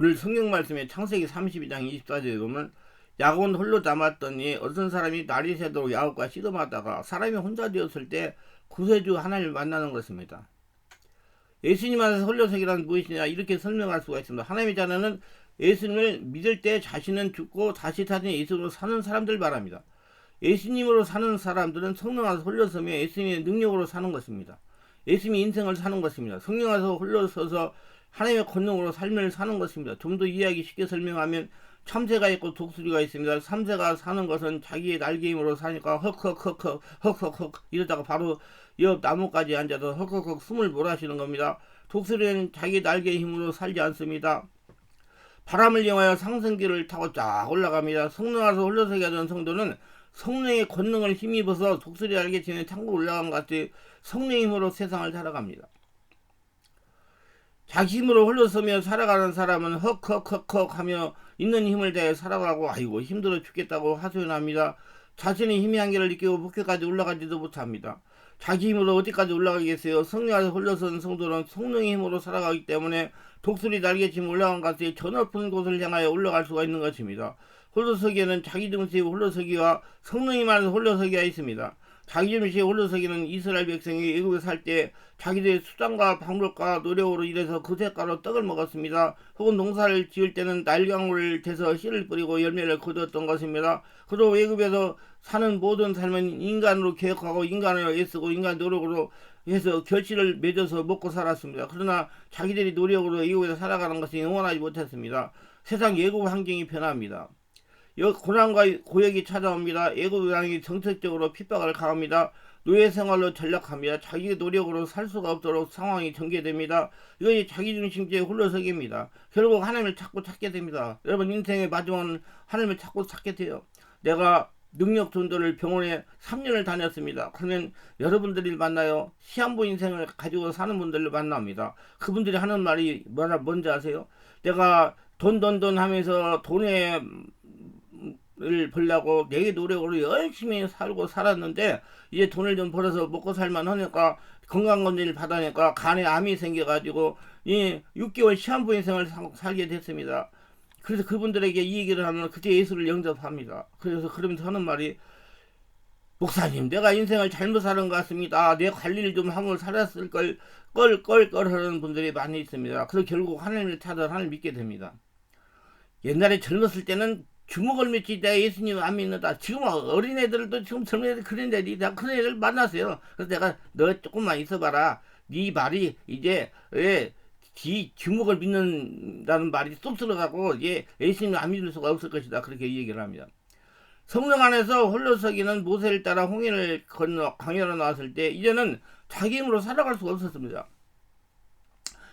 오늘 성경 말씀에 창세기 32장 24절에 보면 야곱은 홀로 남았더니 어떤 사람이 날이 새도록 야곱과 씨름하다가 사람이 혼자 되었을 때 구세주 하나님을 만나는 것입니다. 예수님 안에서 홀로서기란 무엇이냐 이렇게 설명할 수가 있습니다. 하나님의 자녀는 예수님을 믿을 때 자신은 죽고 다시 사신 예수님으로 사는 사람들 말합니다. 예수님으로 사는 사람들은 성령 안에서 홀로서며 예수님의 능력으로 사는 것입니다. 예수님의 인생을 사는 것입니다. 성령 안에서 홀로서서 하나님의 권능으로 삶을 사는 것입니다. 좀 더 이해하기 쉽게 설명하면 참새가 있고 독수리가 있습니다. 참새가 사는 것은 자기의 날개 힘으로 사니까 헉헉헉 이러다가 바로 옆 나무까지 앉아서 헉헉헉 숨을 몰아쉬는 겁니다. 독수리는 자기 날개 힘으로 살지 않습니다. 바람을 이용하여 상승기를 타고 쫙 올라갑니다. 성령 안에서 홀로서기 하던 성도는 성령의 권능을 힘입어서 독수리 날개치는 창고 올라간 것 같이 성령의 힘으로 세상을 살아갑니다. 자기 힘으로 홀로서며 살아가는 사람은 헉헉헉헉 하며 있는 힘을 다해 살아가고 아이고 힘들어 죽겠다고 하소연합니다. 자신의 힘의 한계를 느끼고 목표까지 올라가지도 못합니다. 자기 힘으로 어디까지 올라가겠어요? 성령 안에서 홀로서는 성도는 성령의 힘으로 살아가기 때문에 독수리 날개치며 올라간 것 같이 저 높은 곳을 향하여 올라갈 수가 있는 것입니다. 홀로서기에는 자기 중심의 홀로서기와 성령님 안에서 홀로서기가 있습니다. 자기 중심의 홀로서기는 이스라엘 백성이 애굽에 살 때 자기들의 수단과 방법과 노력으로 일해서 그 대가로 떡을 먹었습니다. 혹은 농사를 지을 때는 날강물을 대서 씨를 뿌리고 열매를 거두었던 것입니다. 그리고 애굽에서 사는 모든 삶은 인간으로 계획하고 인간을 애쓰고 인간 노력으로 해서 결실을 맺어서 먹고 살았습니다. 그러나 자기들이 노력으로 애굽에서 살아가는 것이 영원하지 못했습니다. 세상 애굽 환경이 변합니다. 고난과 고역이 찾아옵니다. 애굽 왕이 정책적으로 핍박을 가합니다. 노예 생활로 전락합니다. 자기의 노력으로 살 수가 없도록 상황이 전개됩니다. 이것이 자기중심주의 홀로서기입니다. 결국 하나님을 찾게 됩니다. 여러분 인생의 마지막은 하나님을 찾게 돼요. 내가 능력 전도를 병원에 3년을 다녔습니다. 그러면 여러분들이 만나요. 시한부 인생을 가지고 사는 분들을 만납니다. 그분들이 하는 말이 뭔지 아세요? 내가 돈 하면서 돈에 을 벌려고 내 노력으로 열심히 살고 살았는데 이제 돈을 좀 벌어서 먹고 살만 하니까 건강검진을 받으니까 간에 암이 생겨가지고 이 6개월 시한부 인생을 살게 됐습니다. 그래서 그분들에게 이 얘기를 하면 그때 예수를 영접합니다. 그래서 그러면서 하는 말이 목사님 내가 인생을 잘못 사는 것 같습니다. 내 관리를 좀 하고 살았을 걸 하는 분들이 많이 있습니다. 그래서 결국 하나님을 찾아 하나님을 믿게 됩니다. 옛날에 젊었을 때는 주먹을 믿지 내가 예수님 안 믿는다. 지금 어린애들도 지금 젊은 애들 그런 애들이 내가 그런 애들 만났어요. 그래서 내가 너 조금만 있어봐라. 네 말이 이제 왜 주먹을 믿는다는 말이 쏙들어가고 이제 예수님 안 믿을 수가 없을 것이다. 그렇게 얘기를 합니다. 성령 안에서 홀로서기는 모세를 따라 홍해를 건너 광야로 나왔을 때 이제는 자기 힘으로 살아갈 수가 없었습니다.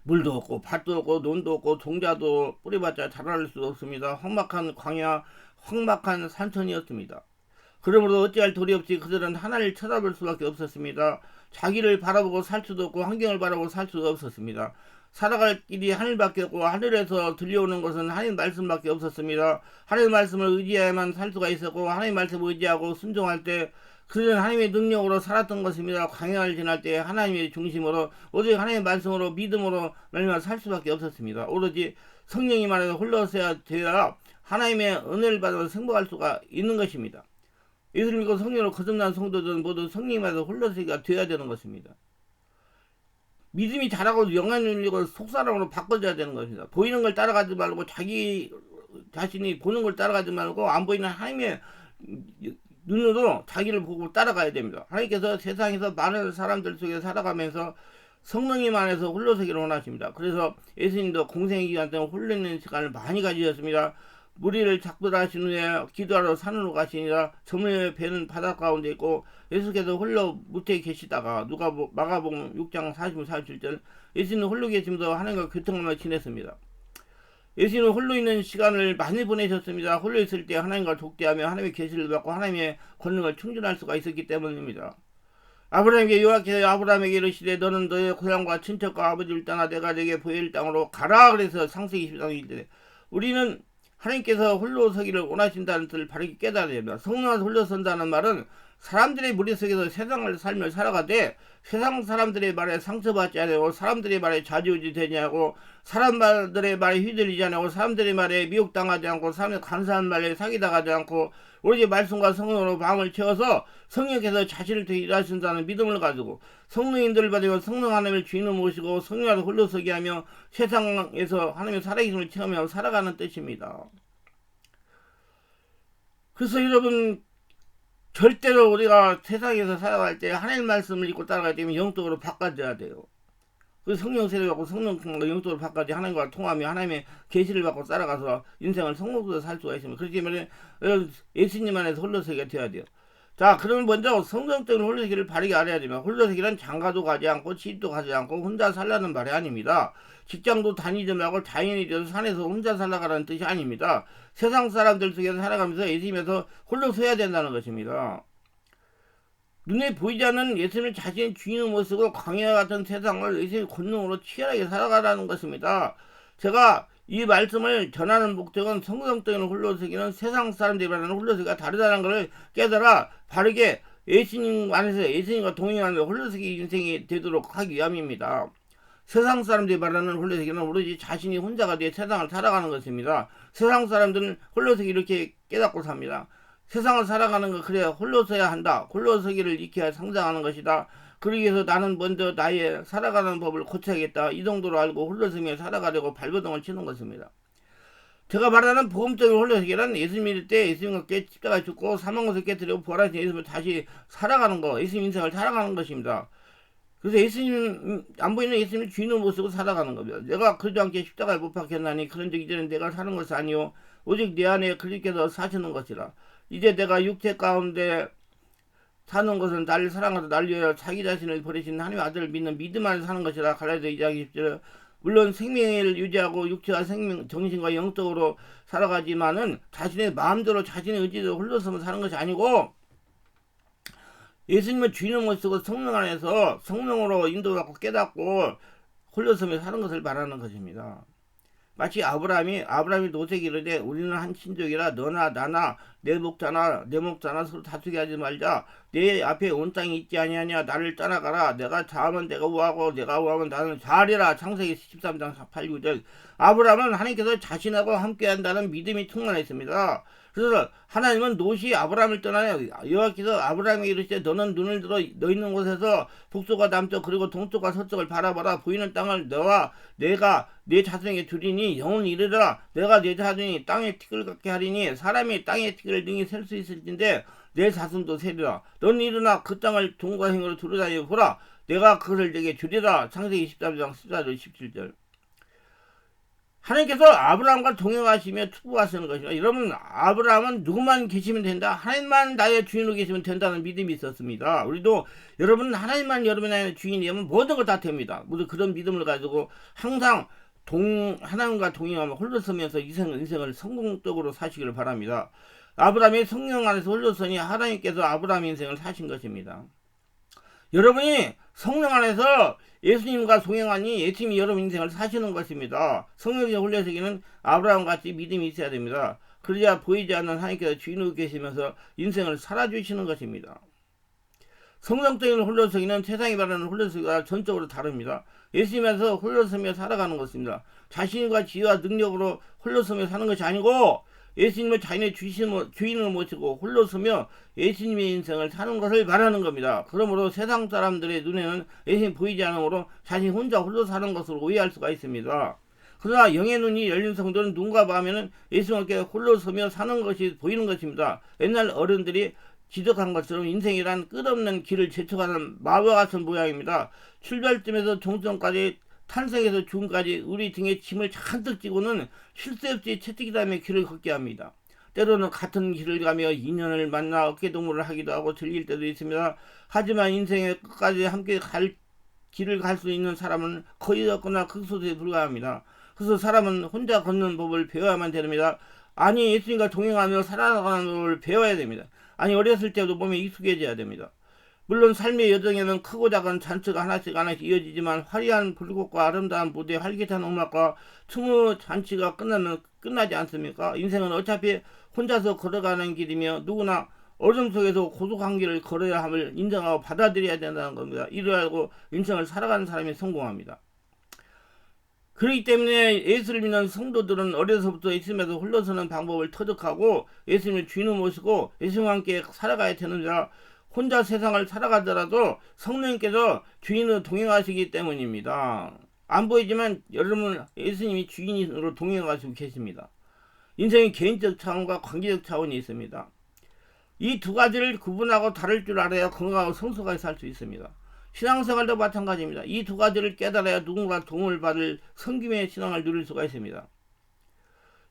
물도 없고 밭도 없고 논도 없고 종자도 뿌려봤자 자랄 수 없습니다. 험악한 광야, 험악한 산천이었습니다. 그러므로 어찌할 도리 없이 그들은 하나님을 쳐다볼 수밖에 없었습니다. 자기를 바라보고 살 수도 없고 환경을 바라보고 살 수도 없었습니다. 살아갈 길이 하늘밖에 없고 하늘에서 들려오는 것은 하나님 말씀밖에 없었습니다. 하나님 말씀을 의지해야만 살 수가 있었고 하나님 말씀을 의지하고 순종할 때 그들은 하나님의 능력으로 살았던 것입니다. 광야를 지날 때 하나님의 중심으로 오직 하나님의 말씀으로 믿음으로 말미암아 살 수밖에 없었습니다. 오로지 성령이 말해서 홀로서야 되어야 하나님의 은혜를 받아서 승복할 수가 있는 것입니다. 예수를 믿고 성령으로 거듭난 성도들은 모두 성령이 말해서 홀로서기가 되어야 되는 것입니다. 믿음이 자라고 영향 눌리고 속사람으로 바꿔줘야 되는 것입니다. 보이는 걸 따라가지 말고 자기 자신이 보는 걸 따라가지 말고 안 보이는 하나님의 눈으로 자기를 보고 따라가야 됩니다. 하나님께서 세상에서 많은 사람들 속에 살아가면서 성령님 안에서 홀로서기를 원하십니다. 그래서 예수님도 공생의 기간 동안 홀로 있는 시간을 많이 가지셨습니다. 무리를 작별하신 후에 기도하러 산으로 가시니라. 저물의 배는 바닷가 가운데 있고 예수께서 홀로 무태에 계시다가 마가복음 6장 47절 예수님은 홀로 계시면서 하나님과 교통하며 지냈습니다. 예수님은 홀로 있는 시간을 많이 보내셨습니다. 홀로 있을 때 하나님과 독대하며 하나님의 계시를 받고 하나님의 권능을 충전할 수가 있었기 때문입니다. 아브라함에게 여호와께서 아브라함에게 이르시되 너는 너의 고향과 친척과 아버지를 떠나 내가 내게 보일 땅으로 가라. 그래서 창세기 12장에 이르되 우리는 하나님께서 홀로 서기를 원하신다는 뜻을 바르게 깨달아야 됩니다. 성령을 홀로 선다는 말은 사람들의 무리 속에서 세상을 삶을 살아가되 세상 사람들의 말에 상처받지 않고 사람들의 말에 좌지우지 되지 않고 사람들의 말에 휘둘리지 않고 사람들의 말에 미혹당하지 않고 사람의 간사한 말에 사기당하지 않고 오로지 말씀과 성령으로 마음을 채워서 성령께서 자신을 통해 일하신다는 믿음을 가지고 성령인들을 받으며 성령 하나님을 주인을 모시고 성령으로 홀로서게 하며 세상에서 하나님의 살아계심을 체험하며 살아가는 뜻입니다. 그래서 여러분, 절대로 우리가 세상에서 살아갈 때 하나님 말씀을 읽고 따라갈 때면 영적으로 바꿔져야 돼요. 그 성령 세례 받고 성령 영적으로 바꿔져 하나님과 통하며 하나님의 계시를 받고 따라가서 인생을 성공적으로 살 수가 있습니다. 그렇기 때문에 예수님 안에서 홀로서기가 되어야 돼요. 자, 그러면 먼저 성경적인 홀로서기를 바르게 알아야 됩니다. 홀로서기는 장가도 가지 않고 집도 가지 않고 혼자 살라는 말이 아닙니다. 직장도 다니지 말고 자연이 되어서 산에서 혼자 살아가라는 뜻이 아닙니다. 세상 사람들 속에서 살아가면서 예수님에서 홀로 서야 된다는 것입니다. 눈에 보이지 않는 예수님을 자신의 주인으로 모시고 광야 같은 세상을 예수님의 권능으로 치열하게 살아가라는 것입니다. 제가 이 말씀을 전하는 목적은 성경적인 홀로서기는 세상 사람들이 말하는 홀로서기가 다르다는 것을 깨달아 바르게 예수님 안에서 예수님과 동행하는 홀로서기 인생이 되도록 하기 위함입니다. 세상 사람들이 말하는 홀로서기는 오로지 자신이 혼자가 되어 세상을 살아가는 것입니다. 세상 사람들은 홀로서기 이렇게 깨닫고 삽니다. 세상을 살아가는 거 그래야 홀로 서야 한다. 홀로서기를 익혀야 성장하는 것이다. 그러기 위해서 나는 먼저 나의 살아가는 법을 고쳐야겠다. 이 정도로 알고 홀로서기에 살아가려고 발버둥을 치는 것입니다. 제가 말하는 복음적인 홀로서기는 예수님 믿을 때 예수님과 함께 십자가에 죽고 사망 것을 깨뜨리고 부활하신 예수님을 다시 살아가는 거, 예수님 인생을 살아가는 것입니다. 그래서 예수님, 안 보이는 예수님을 주인으로 모시고 살아가는 겁니다. 내가 그러지 않게 십자가에 못 박혔나니 그런즉 이제는 내가 사는 것이 아니요 오직 내 안에 그리스도께서 사시는 것이라. 이제 내가 육체 가운데 사는 것은 나를 사랑하고 나를 위하여 자기 자신을 버리신 하나님의 아들을 믿는 믿음 안에 사는 것이라. 갈라디아 2장 20절. 물론 생명을 유지하고 육체와 생명, 정신과 영적으로 살아가지만은 자신의 마음대로 자신의 의지대로 홀로서면 사는 것이 아니고 예수님을 주인으로 모시고 성령 안에서 성령으로 인도받고 깨닫고 홀로서며 사는 것을 말하는 것입니다. 마치 아브라함이 노색이 이르되 우리는 한 친족이라 너나 나나 내 목자나 서로 다투게 하지 말자. 내 앞에 온 땅이 있지 아니하냐. 나를 떠나가라. 내가 자하면 내가 우하고 내가 우하면 나는 자하리라. 창세기 13장 8, 9절. 아브라함은 하나님께서 자신하고 함께한다는 믿음이 충만했습니다. 그래서 하나님은 노시 아브라함을 떠나요. 여호와께서 아브라함에게 이르시되 너는 눈을 들어 너 있는 곳에서 북쪽과 남쪽 그리고 동쪽과 서쪽을 바라봐라. 보이는 땅을 너와 내가 내 자손에게 주리니 영원히 이르라. 내가 내 자손이 땅의 티끌 같게 하리니 사람이 땅의 티끌을 능히 셀 수 있을진데 내 자손도 세리라. 너는 일어나 그 땅을 종과 행으로 두루다니며 보라. 내가 그것을 내게 주리라. 창세기 13장 14절 17절. 하나님께서 아브라함과 동행하시며 축복하시는 것이다. 여러분, 아브라함은 누구만 계시면 된다. 하나님만 나의 주인으로 계시면 된다는 믿음이 있었습니다. 우리도 여러분 하나님만 여러분의 주인이면 모든 걸 다 됩니다. 모두 그런 믿음을 가지고 항상 하나님과 동행하며 홀로 서면서 인생을 성공적으로 사시기를 바랍니다. 아브라함이 성령 안에서 홀로 서니 하나님께서 아브라함 인생을 사신 것입니다. 여러분이 성령 안에서 예수님과 동행하니 예수님이 여러분 인생을 사시는 것입니다. 성령의 홀로서기는 아브라함같이 믿음이 있어야 됩니다. 그러자 보이지 않는 하나님께서 주인으로 계시면서 인생을 살아주시는 것입니다. 성경적인 홀로서기는 세상이 말하는 홀로서기가 전적으로 다릅니다. 예수님에서 홀로서며 살아가는 것입니다. 자신과 지혜와 능력으로 홀로서며 사는 것이 아니고 예수님을 자신의 주인으로 모시고 홀로서며 예수님의 인생을 사는 것을 말하는 겁니다. 그러므로 세상 사람들의 눈에는 예수님이 보이지 않으므로 자신이 혼자 홀로 사는 것으로 오해할 수가 있습니다. 그러나 영의 눈이 열린 성도는 눈과 마음에는 예수님과 함께 홀로서며 사는 것이 보이는 것입니다. 옛날 어른들이 지적한 것처럼 인생이란 끝없는 길을 재촉하는 마와 같은 모양입니다. 출발점에서 종점까지 탄생에서 죽음까지 우리 등에 짐을 잔뜩 지고는 쉴 새 없이 채찍이라며 길을 걷게 합니다. 때로는 같은 길을 가며 인연을 만나 어깨동무를 하기도 하고 들릴 때도 있습니다. 하지만 인생의 끝까지 함께 길을 갈 수 있는 사람은 거의 없거나 극소수에 불과합니다. 그래서 사람은 혼자 걷는 법을 배워야만 됩니다. 아니 예수님과 동행하며 살아가는 법을 배워야 됩니다. 아니 어렸을 때도 몸에 익숙해져야 됩니다. 물론 삶의 여정에는 크고 작은 잔치가 하나씩 이어지지만 화려한 불꽃과 아름다운 무대, 활기찬 음악과 춤의 잔치가 끝나면 끝나지 않습니까? 인생은 어차피 혼자서 걸어가는 길이며 누구나 어둠 속에서 고독한 길을 걸어야 함을 인정하고 받아들여야 된다는 겁니다. 이를 알고 인생을 살아가는 사람이 성공합니다. 그렇기 때문에 예수를 믿는 성도들은 어려서부터 예수님에서 흘러서는 방법을 터득하고 예수님을 주인으로 모시고 예수님과 함께 살아가야 되느니라. 혼자 세상을 살아가더라도 성령님께서 주인으로 동행하시기 때문입니다. 안 보이지만 여러분 예수님이 주인으로 동행하시고 계십니다. 인생의 개인적 차원과 관계적 차원이 있습니다. 이 두 가지를 구분하고 다룰 줄 알아야 건강하고 성숙하게 살 수 있습니다. 신앙생활도 마찬가지입니다. 이 두 가지를 깨달아야 누군가 도움을 받을 성김의 신앙을 누릴 수가 있습니다.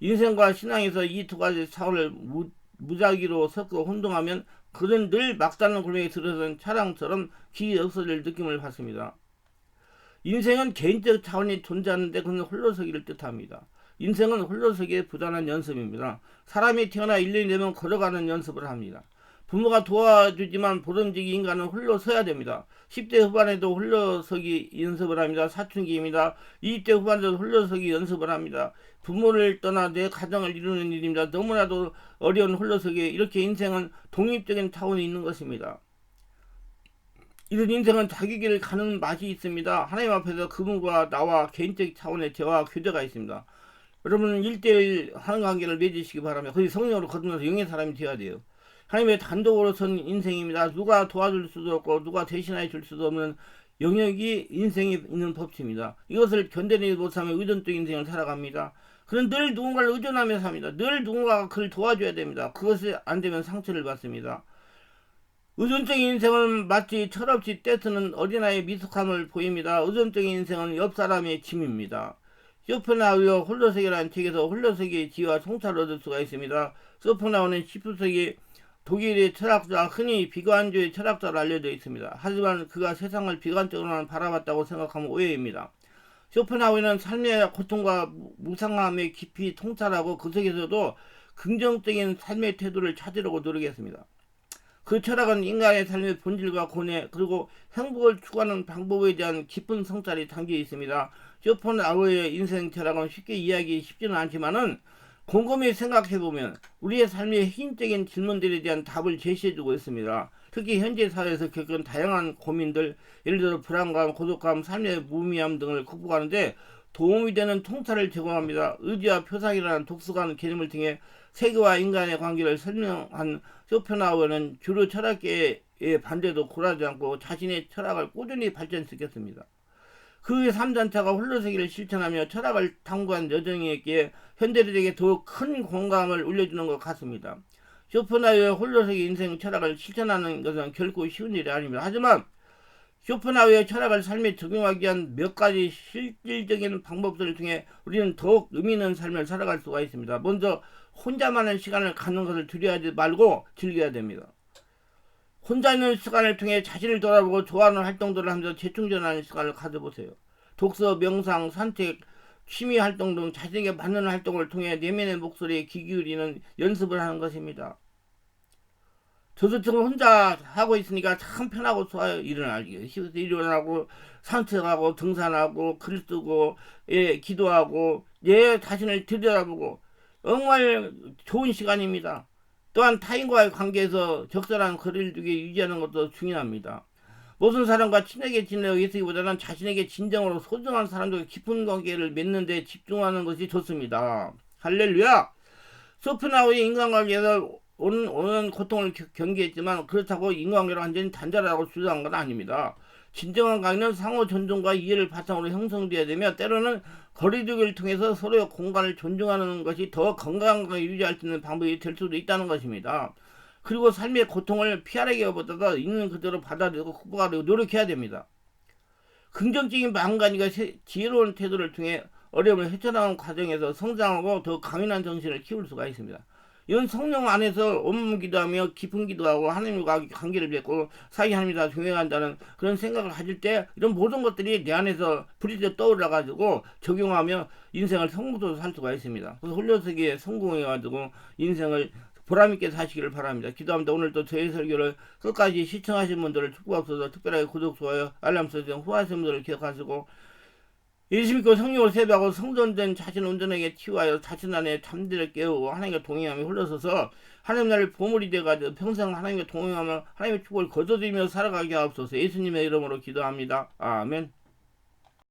인생과 신앙에서 이 두 가지 차원을 무작위로 섞어 혼동하면 그는 늘 막다른 골목에 들어선 차량처럼 길이 없어질 느낌을 받습니다. 인생은 개인적 차원이 존재하는데 그는 홀로서기를 뜻합니다. 인생은 홀로서기에 부단한 연습입니다. 사람이 태어나 1년이 되면 걸어가는 연습을 합니다. 부모가 도와주지만 보름지기 인간은 홀로 서야 됩니다. 10대 후반에도 홀로서기 연습을 합니다. 사춘기입니다. 20대 후반에도 홀로서기 연습을 합니다. 부모를 떠나 내 가정을 이루는 일입니다. 너무나도 어려운 홀로서기. 이렇게 인생은 독립적인 차원이 있는 것입니다. 이런 인생은 자기 길을 가는 맛이 있습니다. 하나님 앞에서 그분과 나와 개인적 차원의 대화 교제가 있습니다. 여러분은 1대1 하는 관계를 맺으시기 바랍니다. 거기 성령으로 거듭나서 영의 사람이 되어야 돼요. 하나님의 단독으로 선 인생입니다. 누가 도와줄 수도 없고 누가 대신해 줄 수도 없는 영역이 인생이 있는 법칙입니다. 이것을 견뎌내지 못하면 의존적 인생을 살아갑니다. 그는 늘 누군가를 의존하며 삽니다. 늘 누군가가 그를 도와줘야 됩니다. 그것이 안 되면 상처를 받습니다. 의존적인 인생은 마치 철없이 떼쓰는 어린아이의 미숙함을 보입니다. 의존적인 인생은 옆 사람의 짐입니다. 쇼펜하우어 홀로서기라는 책에서 홀로서기의 지혜와 총차를 얻을 수가 있습니다. 쇼펜하우어는 19세기 독일의 철학자, 흔히 비관주의 철학자로 알려져 있습니다. 하지만 그가 세상을 비관적으로만 바라봤다고 생각하면 오해입니다. 쇼펜하우어는 삶의 고통과 무상함에 깊이 통찰하고 그 속에서도 긍정적인 삶의 태도를 찾으려고 노력했습니다. 그 철학은 인간의 삶의 본질과 고뇌 그리고 행복을 추구하는 방법에 대한 깊은 성찰이 담겨 있습니다. 쇼펜하우어의 인생 철학은 쉽게 이해하기 쉽지는 않지만은 곰곰이 생각해보면 우리의 삶의 핵심적인 질문들에 대한 답을 제시해주고 있습니다. 특히 현재 사회에서 겪은 다양한 고민들, 예를 들어 불안감, 고독감, 삶의 무의미함 등을 극복하는데 도움이 되는 통찰을 제공합니다. 의지와 표상이라는 독특한 개념을 통해 세계와 인간의 관계를 설명한 쇼펜하우어는 주로 철학계의 반대도 굴하지 않고 자신의 철학을 꾸준히 발전시켰습니다. 그의 삶 전체가 홀로서기를 실천하며 철학을 탐구한 여정이었기에 현대인에게 더욱 큰 공감을 울려주는 것 같습니다. 쇼펜하우어의 홀로서기 인생 철학을 실천하는 것은 결코 쉬운 일이 아닙니다. 하지만 쇼펜하우어의 철학을 삶에 적용하기 위한 몇 가지 실질적인 방법들을 통해 우리는 더욱 의미 있는 삶을 살아갈 수가 있습니다. 먼저 혼자만의 시간을 갖는 것을 두려워하지 말고 즐겨야 됩니다. 혼자 있는 시간을 통해 자신을 돌아보고 좋아하는 활동들을 하면서 재충전하는 시간을 가져보세요. 독서, 명상, 산책, 취미 활동 등 자신에게 맞는 활동을 통해 내면의 목소리에 귀 기울이는 연습을 하는 것입니다. 저도 지금 혼자 하고 있으니까 참 편하고 좋아요. 일어나고 산책하고 등산하고 글 쓰고 기도하고 내 자신을 들여다보고 정말 좋은 시간입니다. 또한 타인과의 관계에서 적절한 거리를 두게 유지하는 것도 중요합니다. 모든 사람과 친하게 지내고 있기보다는 자신에게 진정으로 소중한 사람들과 깊은 관계를 맺는 데 집중하는 것이 좋습니다. 할렐루야! 쇼펜하우어의 인간관계에서 오는 고통을 경계했지만 그렇다고 인간관계를 완전히 단절하라고 주장한 건 아닙니다. 진정한 관계는 상호 존중과 이해를 바탕으로 형성되어야 되며 때로는 거리두기를 통해서 서로의 공간을 존중하는 것이 더 건강하게 유지할 수 있는 방법이 될 수도 있다는 것입니다. 그리고 삶의 고통을 피하기보다도 있는 그대로 받아들이고 극복하려고 노력해야 됩니다. 긍정적인 마음가짐과 지혜로운 태도를 통해 어려움을 헤쳐나가는 과정에서 성장하고 더 강인한 정신을 키울 수가 있습니다. 이건 성령 안에서 온몸 기도하며 깊은 기도하고 하나님과 관계를 맺고 사이 하나님과 동행한다는 그런 생각을 가질 때 이런 모든 것들이 내 안에서 불이 떠올라 가지고 적용하며 인생을 성공적으로 살 수가 있습니다. 그래서 홀로서기에 성공해가지고 인생을 보람있게 사시기를 바랍니다. 기도합니다. 오늘도 저희 설교를 끝까지 시청하신 분들을 축복하소서. 특별하게 구독, 좋아요, 알람 설정, 후하신 분들을 기억하시고 예수 믿고 성령을 세배하고 성전된 자신을 온전하게 치유하여 자신 안에 잠들을 깨우고 하나님과 동행하며 흘러서서 하나님 나라의 보물이 되어가지고 평생 하나님과 동행하며 하나님의 축복을 거둬들이며 살아가게 하옵소서. 예수님의 이름으로 기도합니다. 아멘.